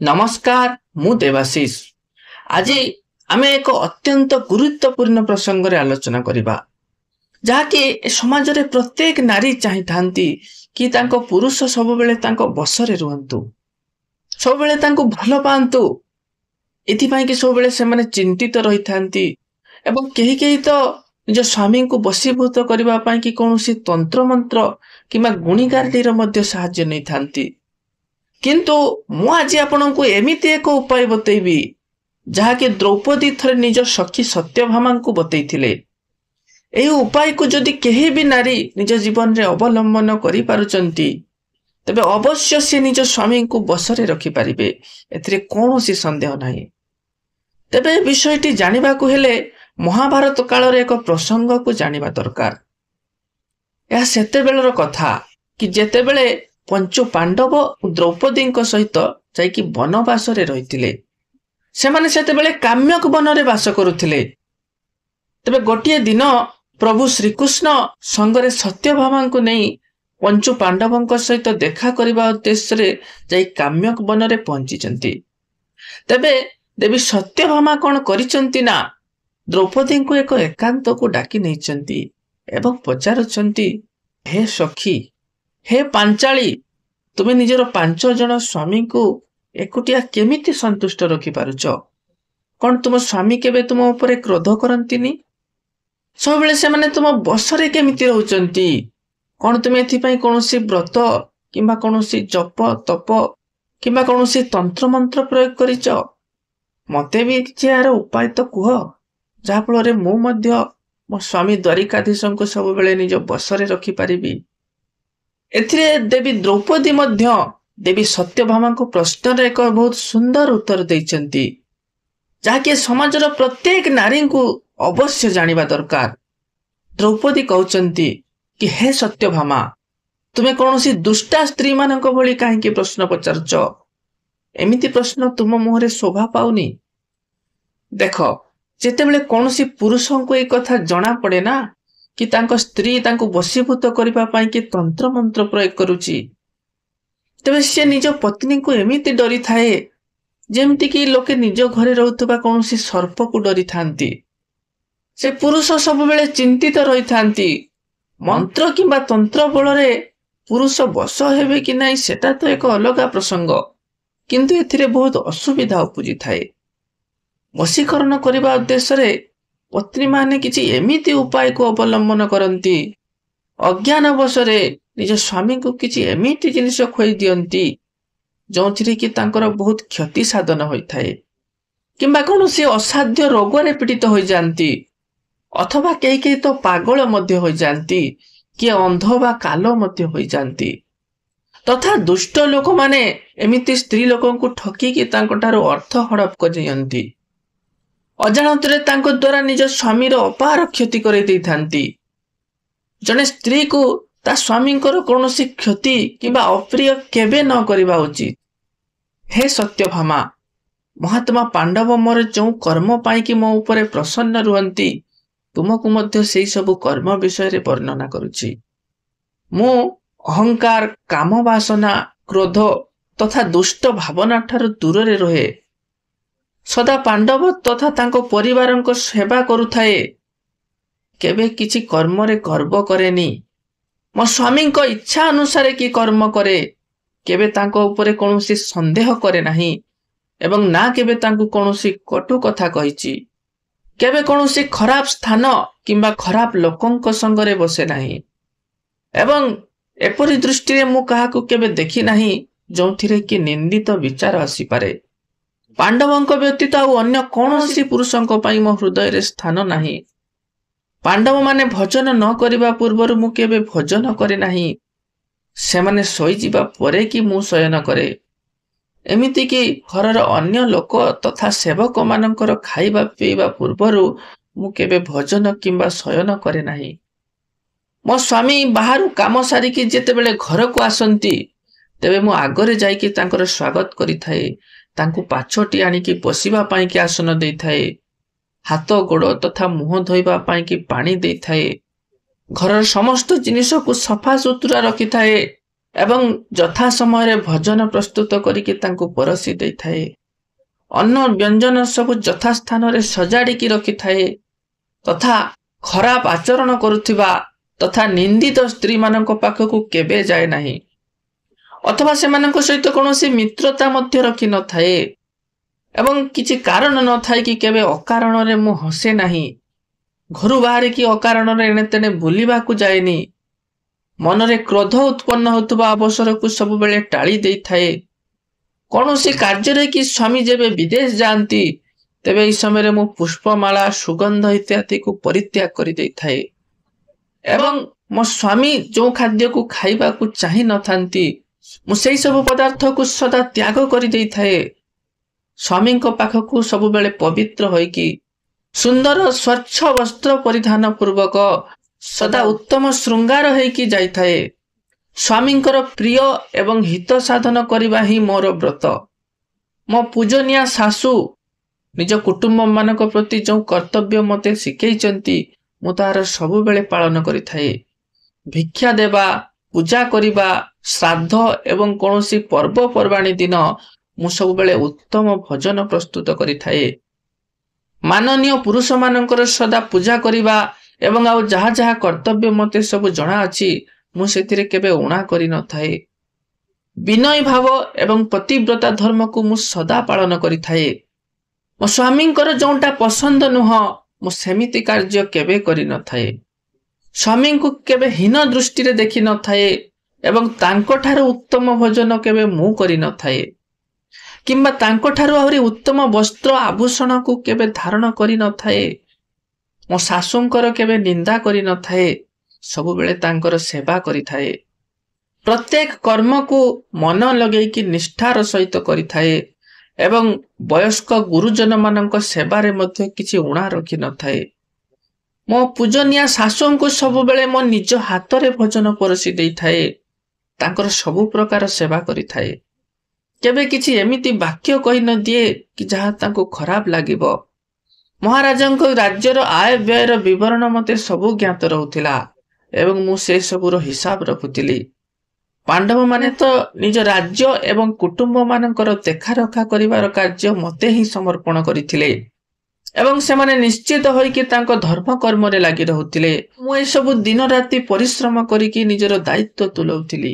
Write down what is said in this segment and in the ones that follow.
नमस्कार मु देवाशीष। आज आमे एक अत्यंत गुरुत्वपूर्ण प्रसंग रे आलोचना करिबा जाकी समाज रे प्रत्येक नारी चाहि थांती कि तांको पुरुष सब बेले तांको बसरे रुहंतु, सब बेले तांको भलो पांतु। एथि पई कि सब बेले से माने चिंतित रही थांती एवं केही केही तो निज स्वामी को बसीभूत करबा पई कि कोनोसी तंत्र मंत्र किबा गुणीगारडी रो मध्ये सहाय्य नै थांती। किंतु मु आज आपन को एमिति एक उपाय बतैबी जहाके द्रौपदी थरे निज सखी सत्यभामा को बतैथिले। एही उपाय को जदि केही भी नारी निज जीवन रे अवलंबन करि पारुचंती तबे अवश्य से निज स्वामी को बसरे रखि पारिबे, एथिरे कोनोसी संदेह नाही। तबे विषयटी जानिबा को हेले महाभारत काल रे एक प्रसंग को जानिबा दरकार। या सेते बेलर कथा कि जेते बेले पंचु पांडव द्रौपदी सहित जाइकी वनवास रे रहिथिले। सेमाने सेते बेले काम्यक वन रे वास करुथिले। तबे गोटिए दिन प्रभु श्रीकृष्ण संगरे सत्यभामा को नहीं पंचु पांडव सहित देखा करबा उद्देश्य रे जाई काम्यक वन रे पहुंचीचंती। तबे देवी सत्यभामा कौन करिचंती ना द्रौपदी को एक एकांत को डाकी नैचंती एवं पचारुचंती, हे सखी, हे पांचाली, तुम्हें निजर 5 जन स्वामी को एकुटिया केमिति संतुष्ट रखि पारुच? कौन तुम स्वामी केबे तुम ऊपर क्रोध करंतिनी? सब बेले से माने तुम बसरे केमिति रहउचंती? कौन तुमे एथि पई कोनोसी व्रत किंबा कोनोसी जप तप किंबा कोनोसी तंत्र मंत्र प्रयोग करिच? मते भी यार उपाय तो कुह, जहा फल रे मु मध्य मो स्वामी द्वारिकाधीश को सब बेले निज बसरे रखि पारिबी। एथिरे देवी द्रौपदी मध्य देवी सत्यभामा को प्रश्न रे एक बहुत सुंदर उत्तर दैचंती, जाके समाजर प्रत्येक नारी को अवश्य जानिबा दरकार। द्रौपदी कहउचंती कि हे सत्यभामा, तुमे कोनोसी दुष्टा स्त्री मानक भली काहेकि प्रश्न पचारुच? एमिति प्रश्न तुम मुहरे शोभा पाउनी। देखो, जेते बेले कोनोसी पुरुषों को एक कथा जना पड़े ना कि तांको स्त्री तांको बसीभूत करबा पई कि तंत्र मंत्र प्रयोग करूची, तबे से निज पत्नी को एमिति डरी थाए जेमति कि लोके निज घरे रहउतबा कोनोसी सर्प को डरी थांती। से पुरुष सब बेले चिंतित रही थांती मंत्र किंबा तंत्र बलरे पुरुष बस हेबे कि नाही सेटा तो एक अलगा प्रसंग, किंतु एथिरे बहुत असुविधा उपजी थाए। वशीकरण करबा उद्देश्य रे पत्नी माने किछि एमिति उपाय को अवलंबन करंती, अज्ञान अवसरे निज स्वामी को किछि एमिति जिनिस खोई दियंती जोंथिरे कि तांकर बहुत क्षति साधन होई थाए, किंबा कोनोसी असाध्य रोग रे पीड़ित होई जानती, अथवा केही केही तो पागल मध्य होई जानती, कि अंध बा कालो मध्य होई जानती। तथा दुष्ट लोक माने एमिति स्त्री लोकन को ठकी कि तांकटारो अर्थ हड़प कर दियंती, अजाणतरे तांको द्वारा निज स्वामी रो अपार क्षति करे दै थांती। जने स्त्री को ता स्वामी को कोनोसी क्षति किबा अप्रिय केबे न करबा उचित। हे सत्यभामा, महात्मा पांडव मोर जो कर्म पाई कि मो ऊपर प्रसन्न रुहंती, तुमको मध्य सेई सब कर्म विषय रे वर्णना करूची। मु अहंकार, काम वासना, क्रोध तथा दुष्ट भावना ठार दूर रे रहे, सदा पांडव तथा तांको परिवार को सेवा करुथाए, केबे किछि कर्म रे गर्व करेनी। मो स्वामी को इच्छा अनुसार की कर्म करे, केबे तांको ऊपर कोनोसी संदेह करे नाही एवं ना केबे तांको कोनोसी कटु कथा कहिची, केबे कोनोसी खराब स्थान किंबा खराब लोकंक संगरे बसे नाही, एवं एपरि दृष्टि रे मु काहाकु केबे देखि नाही जोंथिरे कि निंदित विचार आसी पारे। पांडवंक व्यतीत आउ अन्य कोनोसी पुरुषंक पई मो हृदय रे स्थान नाही। पांडव माने भजन न करिबा पूर्वरु मु केबे भजन करे नाही, सेमाने सोई जिबा परे कि मु शयन करे। एमिति कि घरर अन्य लोक तथा सेवक मानकर खाइबा पीबा पूर्वरु मु केबे भजन किंबा शयन करे नाही। मो स्वामी बाहरु काम सारी कि जेते बेले घर को आसंती, तेबे मु आगरे जाई कि तांकर स्वागत करि थाए, तांकु पाछोटी आनी कि बसिबा पई कि आसन देई थाए, हाथ गोड़ तथा मुह धोइबा पई कि पानी देई थाए, घरर समस्त जिनिस को सफा सुतरा रखि थाए, ଏବଂ ଯଥା ସମୟରେ ଭୋଜନ ପ୍ରସ୍ତୁତ କରିକି ତାଙ୍କୁ ପରସି ଦେଇଥାଏ। ଅନ୍ନ ବ୍ୟଞ୍ଜନ ସବୁ ଯଥା ସ୍ଥାନରେ ସଜାଡ଼ିକି ରଖିଥାଏ ତଥା ଖରାପ ଆଚରଣ କରୁଥିବା ତଥା ନିନ୍ଦିତ ସ୍ତ୍ରୀମାନଙ୍କ ପାଖକୁ କେବେ ଯାଏ ନାହିଁ ଅଥବା ସେମାନଙ୍କ ସହିତ କୌଣସି ମିତ୍ରତା ମଧ୍ୟ ରଖିନଥାଏ ଏବଂ କିଛି କାରଣ ନଥାଏ କି କେବେ ଅକାରଣରେ ମୁଁ ହସେ ନାହିଁ। ଘରୁ ବାହାରିକି ଅକାରଣରେ ଏଣେ ତେଣେ ବୁଲିବାକୁ ଯାଏନି। ମନରେ କ୍ରୋଧ ଉତ୍ପନ୍ନ ହେଉଥିବା ଅବସରକୁ ସବୁବେଳେ ଟାଳି ଦେଇଥାଏ। କୌଣସି କାର୍ଯ୍ୟରେ କି ସ୍ୱାମୀ ଯେବେ ବିଦେଶ ଯାଆନ୍ତି ତେବେ ଏହି ସମୟରେ ମୁଁ ପୁଷ୍ପମାଳା ସୁଗନ୍ଧ ଇତ୍ୟାଦିକୁ ପରିତ୍ୟାଗ କରିଦେଇଥାଏ ଏବଂ ମୋ ସ୍ୱାମୀ ଯେଉଁ ଖାଦ୍ୟକୁ ଖାଇବାକୁ ଚାହିଁ ନଥାନ୍ତି ମୁଁ ସେହି ସବୁ ପଦାର୍ଥକୁ ସଦା ତ୍ୟାଗ କରିଦେଇଥାଏ। ସ୍ୱାମୀଙ୍କ ପାଖକୁ ସବୁବେଳେ ପବିତ୍ର ହୋଇକି ସୁନ୍ଦର ସ୍ୱଚ୍ଛ ବସ୍ତ୍ର ପରିଧାନ ପୂର୍ବକ ସଦା ଉତ୍ତମ ଶୃଙ୍ଗାର ହେଇକି ଯାଇଥାଏ। ସ୍ୱାମୀଙ୍କର ପ୍ରିୟ ଏବଂ ହିତ ସାଧନ କରିବା ହିଁ ମୋର ବ୍ରତ। ମୋ ପୂଜନୀୟ ଶାଶୁ ନିଜ କୁଟୁମ୍ବମାନଙ୍କ ପ୍ରତି ଯେଉଁ କର୍ତ୍ତବ୍ୟ ମୋତେ ଶିଖେଇଛନ୍ତି ମୁଁ ତାହାର ସବୁବେଳେ ପାଳନ କରିଥାଏ। ଭିକ୍ଷା ଦେବା, ପୂଜା କରିବା, ଶ୍ରାଦ୍ଧ ଏବଂ କୌଣସି ପର୍ବପର୍ବାଣୀ ଦିନ ମୁଁ ସବୁବେଳେ ଉତ୍ତମ ଭୋଜନ ପ୍ରସ୍ତୁତ କରିଥାଏ। ମାନନୀୟ ପୁରୁଷମାନଙ୍କର ସଦା ପୂଜା କରିବା ଏବଂ ଆଉ ଯାହା ଯାହା କର୍ତ୍ତବ୍ୟ ମୋତେ ସବୁ ଜଣାଅଛି ମୁଁ ସେଥିରେ କେବେ ଊଣା କରିନଥାଏ। ବିନୟ ଭାବ ଏବଂ ପତିବ୍ରତା ଧର୍ମକୁ ମୁଁ ସଦା ପାଳନ କରିଥାଏ। ମୋ ସ୍ୱାମୀଙ୍କର ଯେଉଁଟା ପସନ୍ଦ ନୁହଁ ମୁଁ ସେମିତି କାର୍ଯ୍ୟ କେବେ କରିନଥାଏ। ସ୍ୱାମୀଙ୍କୁ କେବେ ହୀନ ଦୃଷ୍ଟିରେ ଦେଖିନଥାଏ ଏବଂ ତାଙ୍କଠାରୁ ଉତ୍ତମ ଭୋଜନ କେବେ ମୁଁ କରିନଥାଏ କିମ୍ବା ତାଙ୍କଠାରୁ ଆହୁରି ଉତ୍ତମ ବସ୍ତ୍ର ଆଭୂଷଣକୁ କେବେ ଧାରଣ କରିନଥାଏ। ମୋ ଶାଶୁଙ୍କର କେବେ ନିନ୍ଦା କରିନଥାଏ, ସବୁବେଳେ ତାଙ୍କର ସେବା କରିଥାଏ। ପ୍ରତ୍ୟେକ କର୍ମକୁ ମନ ଲଗେଇକି ନିଷ୍ଠାର ସହିତ କରିଥାଏ ଏବଂ ବୟସ୍କ ଗୁରୁଜନମାନଙ୍କ ସେବାରେ ମଧ୍ୟ କିଛି ଊଣା ରଖିନଥାଏ। ମୋ ପୂଜନୀୟ ଶାଶୁଙ୍କୁ ସବୁବେଳେ ମୋ ନିଜ ହାତରେ ଭୋଜନ ପରସି ଦେଇଥାଏ। ତାଙ୍କର ସବୁ ପ୍ରକାର ସେବା କରିଥାଏ। କେବେ କିଛି ଏମିତି ବାକ୍ୟ କହି ନ ଦିଏ କି ଯାହା ତାଙ୍କୁ ଖରାପ ଲାଗିବ। ମହାରାଜାଙ୍କ ରାଜ୍ୟର ଆୟ ବ୍ୟୟର ବିବରଣ ମୋତେ ସବୁ ଜ୍ଞାତ ରହୁଥିଲା ଏବଂ ମୁଁ ସେସବୁର ହିସାବ ରଖୁଥିଲି। ପାଣ୍ଡବମାନେ ତ ନିଜ ରାଜ୍ୟ ଏବଂ କୁଟୁମ୍ବମାନଙ୍କର ଦେଖାରଖା କରିବାର କାର୍ଯ୍ୟ ମୋତେ ହିଁ ସମର୍ପଣ କରିଥିଲେ ଏବଂ ସେମାନେ ନିଶ୍ଚିତ ହୋଇକି ତାଙ୍କ ଧର୍ମ କର୍ମରେ ଲାଗି ରହୁଥିଲେ। ମୁଁ ଏସବୁ ଦିନ ରାତି ପରିଶ୍ରମ କରିକି ନିଜର ଦାୟିତ୍ୱ ତୁଲାଉଥିଲି।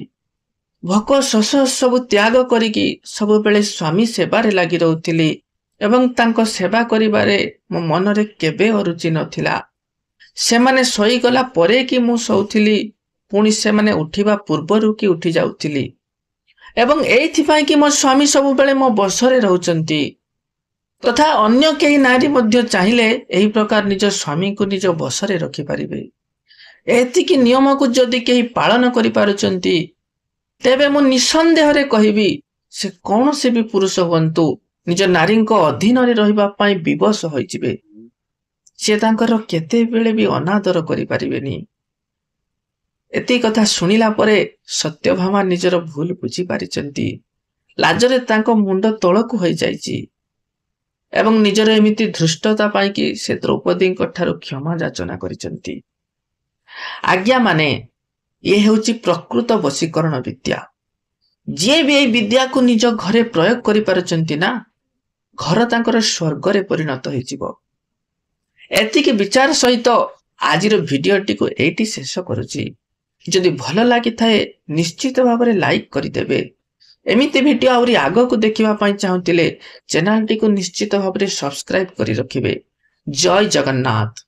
ଭୋକ ଶୋଷ ସବୁ ତ୍ୟାଗ କରିକି ସବୁବେଳେ ସ୍ୱାମୀ ସେବାରେ ଲାଗି ରହୁଥିଲି ଏବଂ ତାଙ୍କ ସେବା କରିବାରେ ମୋ ମନରେ କେବେ ଅରୁଚି ନଥିଲା। ସେମାନେ ଶୋଇଗଲା ପରେ କି ମୁଁ ଶୋଉଥିଲି, ପୁଣି ସେମାନେ ଉଠିବା ପୂର୍ବରୁ କି ଉଠି ଯାଉଥିଲି ଏବଂ ଏଇଥିପାଇଁ କି ମୋ ସ୍ୱାମୀ ସବୁବେଳେ ମୋ ବଶରେ ରହୁଛନ୍ତି ତଥା ଅନ୍ୟ କେହି ନାରୀ ମଧ୍ୟ ଚାହିଁଲେ ଏହି ପ୍ରକାର ନିଜ ସ୍ୱାମୀଙ୍କୁ ନିଜ ବଶରେ ରଖିପାରିବେ। ଏତିକି ନିୟମକୁ ଯଦି କେହି ପାଳନ କରିପାରୁଛନ୍ତି ତେବେ ମୁଁ ନିଃସନ୍ଦେହରେ କହିବି ସେ କୌଣସି ବି ପୁରୁଷ ହୁଅନ୍ତୁ ନିଜ ନାରୀଙ୍କ ଅଧୀନରେ ରହିବା ପାଇଁ ବିବଶ ହୋଇଯିବେ। ସେ ତାଙ୍କର କେତେବେଳେ ବି ଅନାଦର କରିପାରିବେନି। ଏତିକି କଥା ଶୁଣିଲା ପରେ ସତ୍ୟଭାମା ନିଜର ଭୁଲ ବୁଝିପାରିଛନ୍ତି। ଲାଜରେ ତାଙ୍କ ମୁଣ୍ଡ ତଳକୁ ହୋଇଯାଇଛି ଏବଂ ନିଜର ଏମିତି ଧୃଷ୍ଟତା ପାଇଁକି ସେ ଦ୍ରୌପଦୀଙ୍କ ଠାରୁ କ୍ଷମା ଯାଚନା କରିଛନ୍ତି। ଆଜ୍ଞା ମାନେ ଇଏ ହେଉଛି ପ୍ରକୃତ ବଶୀକରଣ ବିଦ୍ୟା। ଯିଏ ବି ଏହି ବିଦ୍ୟାକୁ ନିଜ ଘରେ ପ୍ରୟୋଗ କରିପାରୁଛନ୍ତି ନା, ଘର ତାଙ୍କର ସ୍ୱର୍ଗରେ ପରିଣତ ହୋଇଯିବ। ଏତିକି ବିଚାର ସହିତ ଆଜିର ଭିଡିଓଟିକୁ ଏଇଠି ଶେଷ କରୁଛି। ଯଦି ଭଲ ଲାଗିଥାଏ ନିଶ୍ଚିତ ଭାବରେ ଲାଇକ୍ କରିଦେବେ। ଏମିତି ଭିଡିଓ ଆହୁରି ଆଗକୁ ଦେଖିବା ପାଇଁ ଚାହୁଁଥିଲେ ଚ୍ୟାନେଲଟିକୁ ନିଶ୍ଚିତ ଭାବରେ ସବସ୍କ୍ରାଇବ କରି ରଖିବେ। ଜୟ ଜଗନ୍ନାଥ।